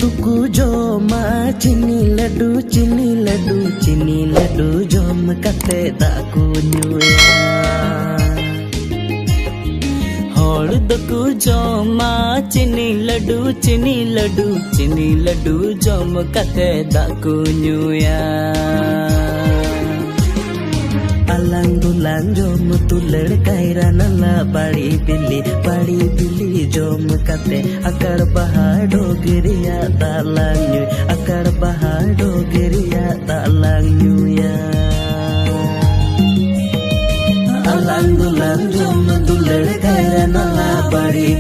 दुकु जोमा चीनी लड्डू जोम कते दाकु न्यूया होड़ दुकु जोमा चीनी लड्डू जोम कते दाकु न्यूया अलांग दुलांग जोम तुलड़ कायरा नला बड़ी बिल्ली जोम कते अकड़ बहा डोगरिया तालांग न्यू अकड़ बहा डोगरिया तालांग न्यूया अलांग दुलांग जोम तुलड़ कायरा नला बड़ी